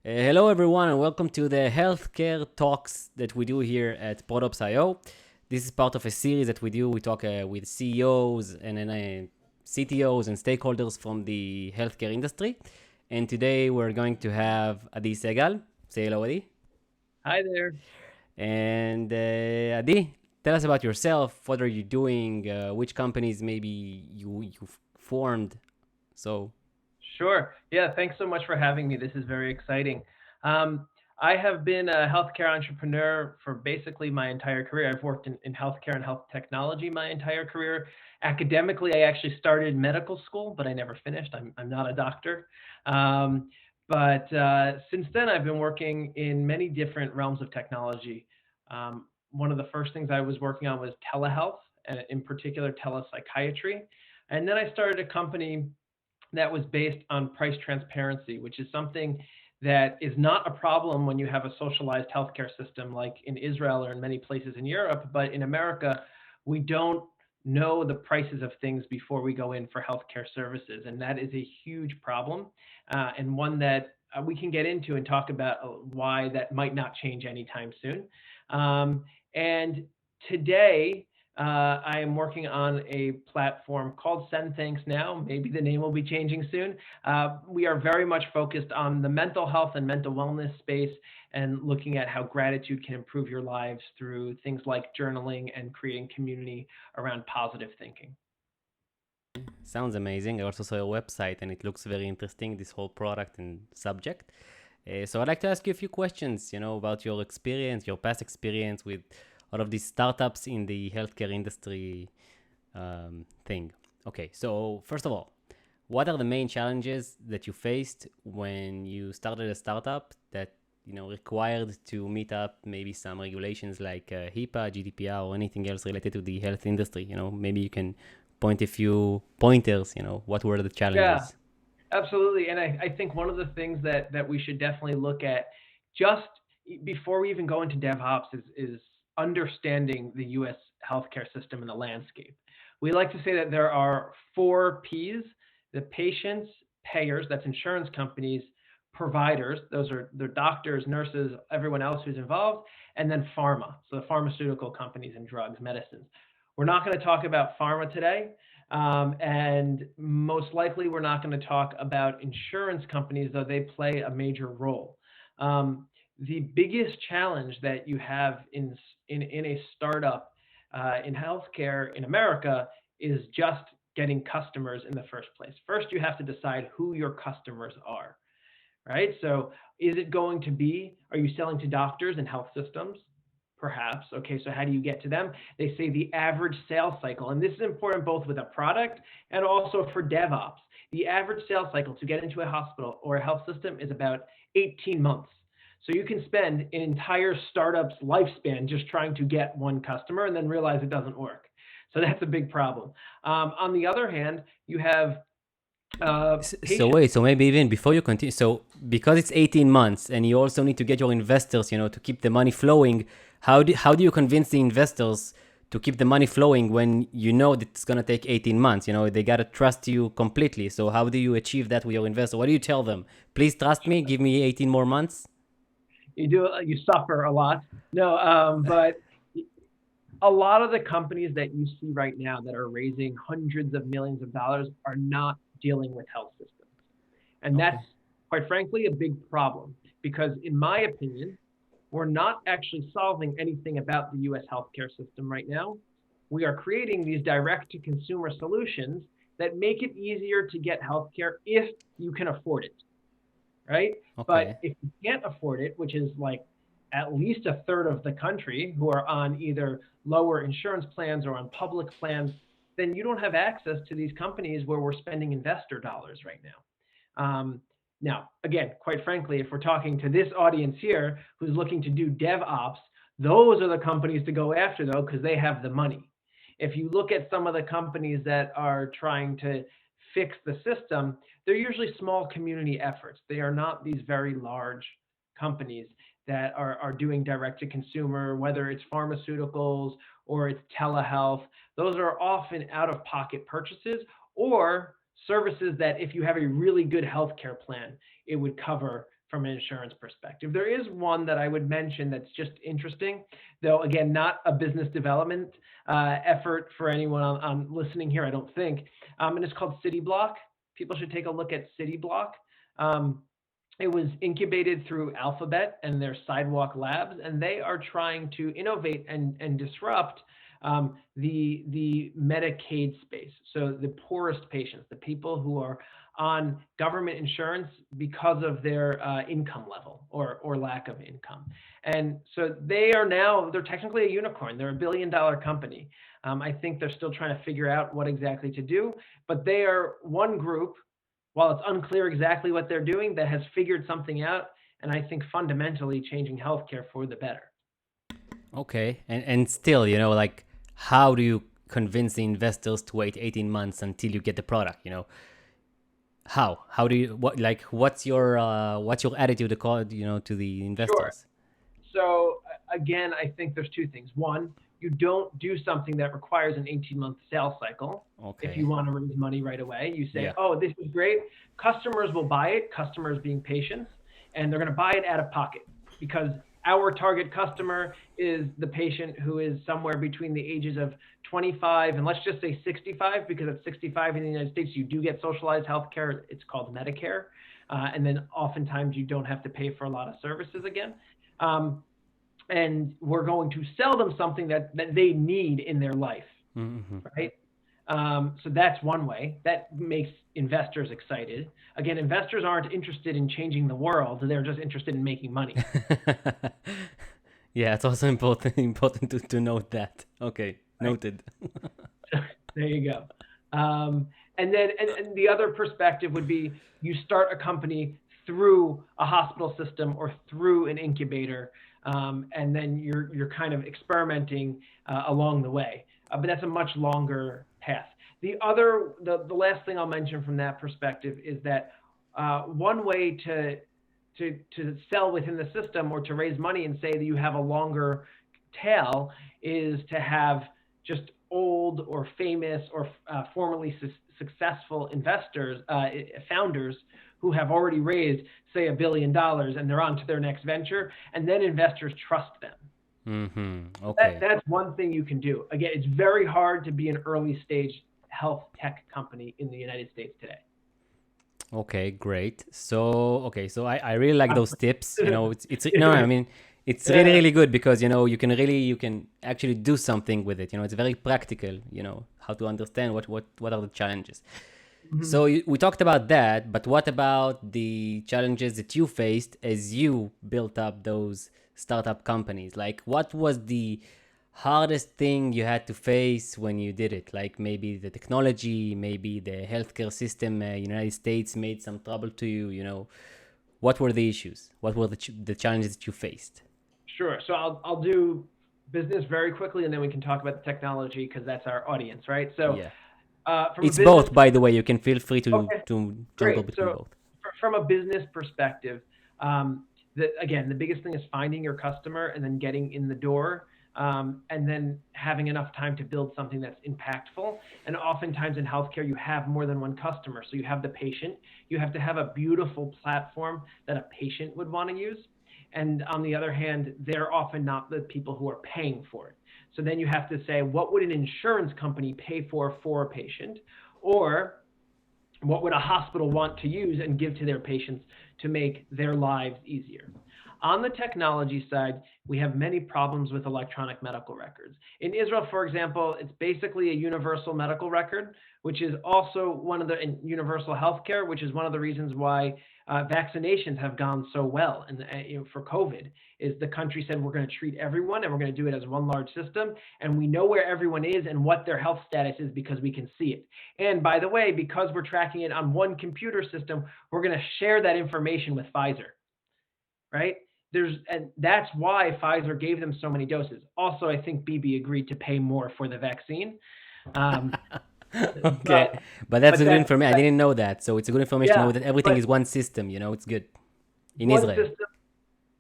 Hello, everyone, and welcome to the healthcare talks that we do here at Prodops.io. This is part of a series that we do. We talk with CEOs and CTOs and stakeholders from the healthcare industry. And today we're going to have Adi Segal. Say hello, Adi. Hi there. And Adi, tell us about yourself. What are you doing? Which companies maybe you've formed? So, Sure. Yeah, thanks so much for having me. This is very exciting. Um, I have been a healthcare entrepreneur for basically my entire career. I've worked in healthcare and health technology my entire career. Academically, I actually started medical school, but I never finished. I'm not a doctor. Um, but since then, I've been working in many different realms of technology. One of the first things I was working on was telehealth, and in particular, telepsychiatry. And then I started a company that was based on price transparency, which is something that is not a problem when you have a socialized healthcare system like in Israel or in many places in Europe. But in America, we don't know the prices of things before we go in for healthcare services. And that is a huge problem, and one that we can get into and talk about why that might not change anytime soon. And today, I am working on a platform called Send Thanks Now. Maybe the name will be changing soon. We are very much focused on the mental health and mental wellness space and looking at how gratitude can improve your lives through things like journaling and creating community around positive thinking. sounds amazing. I also saw your website and it looks very interesting, this whole product and subject. So I'd like to ask you a few questions, about your experience, your past experience with all of these startups in the healthcare industry thing. Okay, so first of all, what are the main challenges that you faced when you started a startup that required to meet up maybe some regulations like HIPAA, GDPR, or anything else related to the health industry? Maybe you can point a few pointers. What were the Yeah, challenges? absolutely. And I think one of the things that we should definitely look at just before we even go into DevOps is understanding the US healthcare system and the landscape. We like to say that there are four P's: the patients, payers, that's insurance companies; providers, those are their doctors, nurses, everyone else who's involved; and then pharma, so the pharmaceutical companies and drugs, medicines. We're not going to talk about pharma today, and most likely, we're not going to talk about insurance companies, though they play a major role. The biggest challenge that you have in a startup in healthcare in America is just getting customers in the first place. First, you have to decide who your customers are, right? So, is it going to be, are you selling to doctors and health systems? Perhaps. Okay, so how do you get to them? They say the average sales cycle, and this is important both with a product and also for DevOps. The average sales cycle to get into a hospital or a health system is about 18 months. So you can spend an entire startup's lifespan just trying to get one customer and then realize it doesn't work. So that's a big problem. On the other hand, you have So patients. wait, so maybe even before you continue, so because it's 18 months and you also need to get your investors, to keep the money flowing, how do you convince the investors to keep the money flowing when you know that it's going to take 18 months? They got to trust you completely. So how do you achieve that with your investor? What do you tell them? Please trust me, give me 18 more months? You suffer a lot. No, but a lot of the companies that you see right now that are raising hundreds of millions of dollars are not dealing with health systems. And that's, Okay. quite frankly, a big problem because, in my opinion, we're not actually solving anything about the US healthcare system right now. We are creating these direct to consumer solutions that make it easier to get healthcare if you can afford it, right? But Okay. if you can't afford it, which is like at least a third of the country who are on either lower insurance plans or on public plans, then you don't have access to these companies where we're spending investor dollars right now. Now, again, quite frankly, if we're talking to this audience here who's looking to do DevOps, those are the companies to go after, though, because they have the money. If you look at some of the companies that are trying to fix the system, they're usually small community efforts. They are not these very large companies that are doing direct to consumer, whether it's pharmaceuticals or it's telehealth. Those are often out of pocket purchases or services that, if you have a really good healthcare plan, it would cover from an insurance perspective. There is one that I would mention that's just interesting, though, again, not a business development effort for anyone on listening here, I don't think. And it's called City Block. People should take a look at City Block. Um, it was incubated through Alphabet and their Sidewalk Labs, and they are trying to innovate and disrupt the Medicaid space. So the poorest patients, the people who are on government insurance because of their income level or lack of income. And so they're technically a unicorn. They're $1 billion company. I think they're still trying to figure out what exactly to do, but they are one group, while it's unclear exactly what they're doing, that has figured something out, and I think fundamentally changing healthcare for the better. Okay, and still, like, how do you convince the investors to wait 18 months until you get the product? How do you what's your attitude to the Sure. investors? So again, I think there's two things. One, you don't do something that requires an 18-month sales cycle. If you Okay. want to raise money right away, you say, Yeah. "Oh, this is great." Customers will buy it. Customers being patient, and they're going to buy it out of pocket because our target customer is the patient who is somewhere between the ages of 25 and let's just say 65, because at 65 in the United States, you do get socialized health care. It's called Medicare. And then oftentimes you don't have to pay for a lot of services again. Um, and we're going to sell them something that they need in their life, Mm-hmm. right? So that's one way that makes investors excited. Again, investors aren't interested in changing the world; they're just interested in making money. Yeah, it's also important to note that. Okay, Right? noted. There you go. And then and the other perspective would be you start a company through a hospital system or through an incubator, and then you're kind of experimenting along the way. But that's a much longer path. The last thing I'll mention from that perspective is that one way to sell within the system or to raise money and say that you have a longer tail is to have just old or famous or formerly successful investors, founders who have already raised, say, $1 billion and they're on to their next venture, and then investors trust them. Mm-hmm. Okay. That's one thing you can do. Again, it's very hard to be an early stage health tech company in the United States today. Okay, great. So I really like those tips. It's no, Yeah. I mean, it's really Yeah. really good because you can actually do something with it. It's very practical. How to understand what are the challenges. Mhm. So we talked about that, but what about the challenges that you faced as you built up those startup companies? Like, what was the hardest thing you had to face when you did it? Like maybe the technology, maybe the healthcare system, United States made some trouble to you. What were the issues? What were the challenges that you faced? Sure. So I'll do business very quickly, and then we can talk about the technology because that's our audience, right? So Yeah, from a it's business, both, by the way. You can feel free okay, to jumble great. between So both. from a business perspective, again, the biggest thing is finding your customer and then getting in the door, and then having enough time to build something that's impactful. And oftentimes in healthcare, you have more than one customer. So you have the patient. You have to have a beautiful platform that a patient would want to use. And on the other hand, they're often not the people who are paying for it. So then you have to say, what would an insurance company pay for a patient? Or what would a hospital want to use and give to their patients to make their lives easier? On the technology side, we have many problems with electronic medical records. In Israel, for example, it's basically a universal medical record, which is also one of the universal healthcare, which is one of the reasons why vaccinations have gone so well. And for COVID, is the country said we're going to treat everyone and we're going to do it as one large system, and we know where everyone is and what their health status is because we can see it. And by the way, because we're tracking it on one computer system, we're going to share that information with Pfizer, right? And that's why Pfizer gave them so many doses. Also, I think BB agreed to pay more for the vaccine. Um, Okay, but but that's but good that, information. I didn't know that, so it's a good information to yeah, know that everything but is one system. It's good in one Israel. system,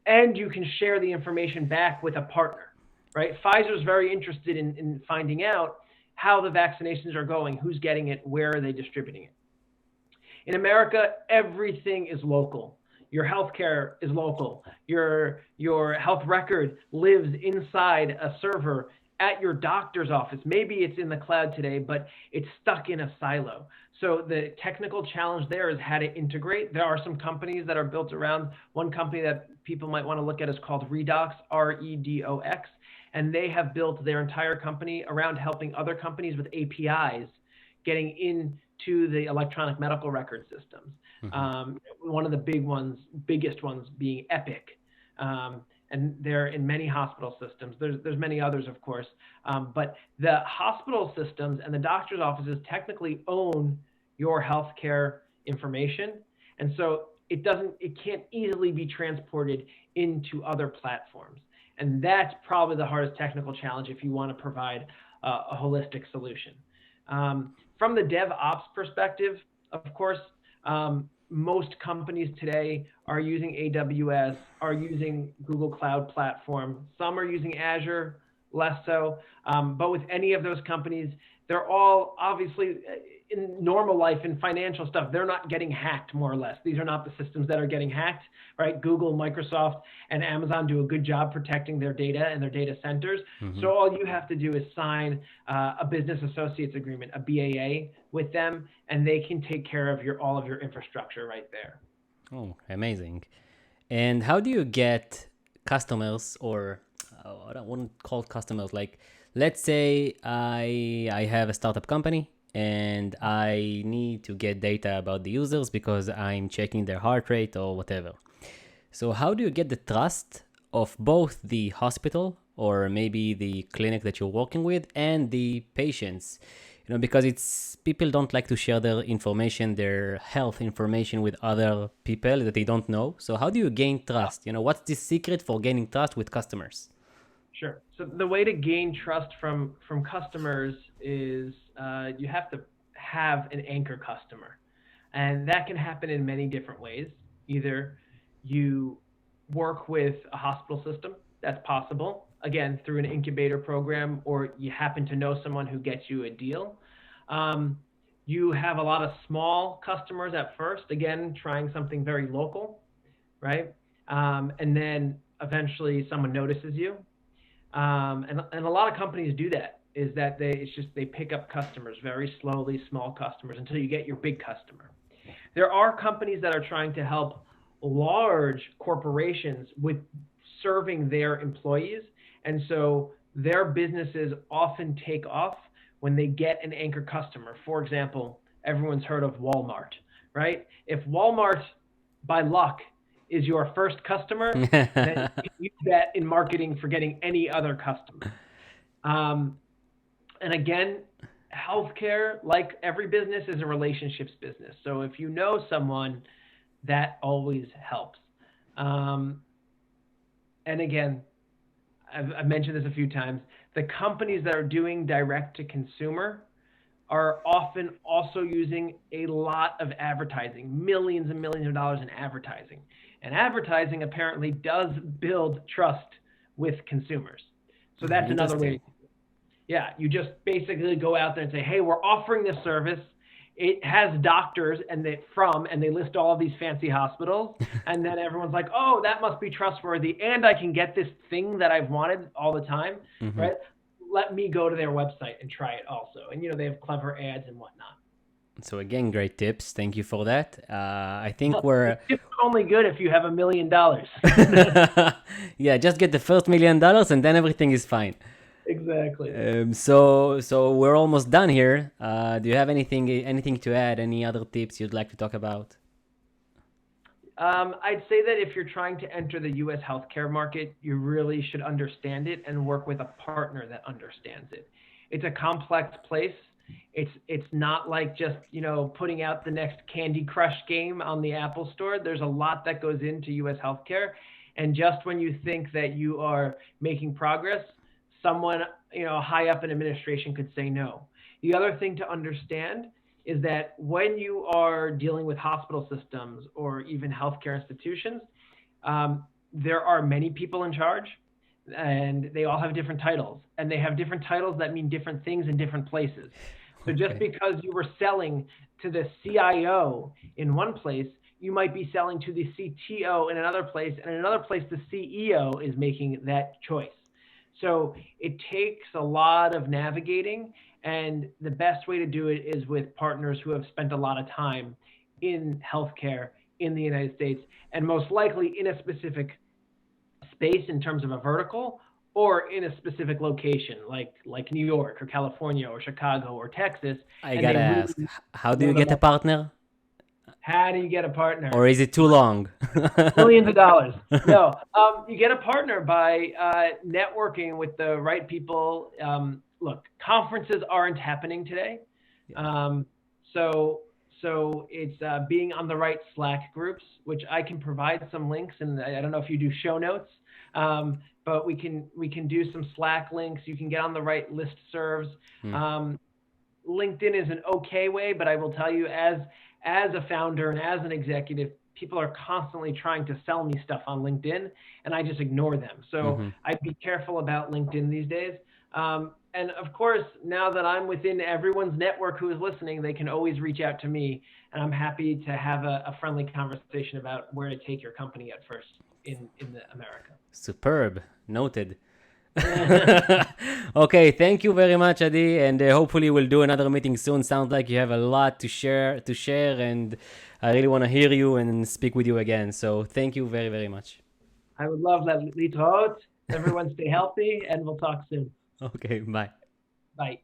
and you can share the information back with a partner, right? Pfizer is very interested in finding out how the vaccinations are going, who's getting it, where are they distributing it. In America, everything is local. Your healthcare is local. Your health record lives inside a server at your doctor's office. Maybe it's in the cloud today, but it's stuck in a silo. So the technical challenge there is how to integrate. There are some companies that are built around. One company that people might want to look at is called Redox, Redox, and they have built their entire company around helping other companies with APIs getting into the electronic medical record systems. Mm-hmm. One of the biggest ones being Epic. And they're in many hospital systems. There's many others, of course, but the hospital systems and the doctor's offices technically own your healthcare information, and so it can't easily be transported into other platforms, and that's probably the hardest technical challenge if you want to provide a holistic solution. From the DevOps perspective, of course, most companies today are using AWS, are using Google Cloud Platform. Some are using Azure, less so. But with any of those companies, they're all obviously in normal life, in financial stuff, they're not getting hacked, more or less. These are not the systems that are getting hacked, right? Google, Microsoft, and Amazon do a good job protecting their data and their data centers. Mm-hmm. So all you have to do is sign a business associates agreement, a BAA, with them, and they can take care of all of your infrastructure right there. Oh, amazing. And how do you get customers, or I wouldn't call it customers, like let's say I have a startup company and I need to get data about the users because I'm checking their heart rate or whatever. So how do you get the trust of both the hospital or maybe the clinic that you're working with and the patients? Because people don't like to share their information, their health information with other people that they don't know. So how do you gain trust? What's the secret for gaining trust with customers? Sure. So the way to gain trust from customers is you have to have an anchor customer, and that can happen in many different ways. Either you work with a hospital system, that's possible, again, through an incubator program, or you happen to know someone who gets you a deal. You have a lot of small customers at first, again, trying something very local, right? And then eventually someone notices you. And a lot of companies do that, is that they pick up customers very slowly, small customers, until you get your big customer. There are companies that are trying to help large corporations with serving their employees, and so their businesses often take off when they get an anchor customer. For example, everyone's heard of Walmart, right? If Walmart, by luck, is your first customer, then you can use that in marketing for getting any other customer. And again, healthcare, like every business, is a relationships business. So if you know someone, that always helps. And again, I've mentioned this a few times, the companies that are doing direct to consumer are often also using a lot of advertising, millions and millions of dollars in advertising. And advertising apparently does build trust with consumers. So that's another way. Yeah, you just basically go out there and say, hey, we're offering this service. It has doctors and they list all of these fancy hospitals. And then everyone's like, oh, that must be trustworthy. And I can get this thing that I've wanted all the time, right? Let me go to their website and try it also. And, they have clever ads and whatnot. So again, great tips. Thank you for that. I think it's only good if you have $1 million. Yeah, just get the first $1 million and then everything is fine. Exactly. So we're almost done here. Do you have anything to add? Any other tips you'd like to talk about? I'd say that if you're trying to enter the U.S. healthcare market, you really should understand it and work with a partner that understands it. It's a complex place. It's not like just, putting out the next Candy Crush game on the Apple Store. There's a lot that goes into U.S. healthcare. And just when you think that you are making progress, someone, high up in administration could say no. The other thing to understand is that when you are dealing with hospital systems or even healthcare institutions, there are many people in charge, and they all have different titles, and they have different titles that mean different things in different places. So just because you were selling to the CIO in one place, you might be selling to the CTO in another place, and in another place, the CEO is making that choice. So it takes a lot of navigating, and the best way to do it is with partners who have spent a lot of time in healthcare in the United States, and most likely in a specific space in terms of a vertical, or in a specific location like New York or California or Chicago or Texas, I and they gotta really ask, how do know you the get a market. partner? How do you get a partner? Or is it too long? Millions of dollars. No, you get a partner by networking with the right people. Look, conferences aren't happening today, um, so so it's being on the right Slack groups, which I can provide some links, and I don't know if you do show notes, but we can do some Slack links. You can get on the right listservs. Hmm. Um, LinkedIn is an okay way, but I will tell you, as a founder and as an executive, people are constantly trying to sell me stuff on LinkedIn, and I just ignore them. So Mm-hmm. I'd be careful about LinkedIn these days. And of course, now that I'm within everyone's network who is listening, they can always reach out to me, and I'm happy to have a friendly conversation about where to take your company at first in the America. Superb. Noted. Okay, thank you very much, Adi, and hopefully we'll do another meeting soon. Sounds like you have a lot to share, and I really want to hear you and speak with you again. So thank you very, very much. I would love that. Litraot. Everyone stay healthy, and we'll talk soon. Okay, bye. Bye.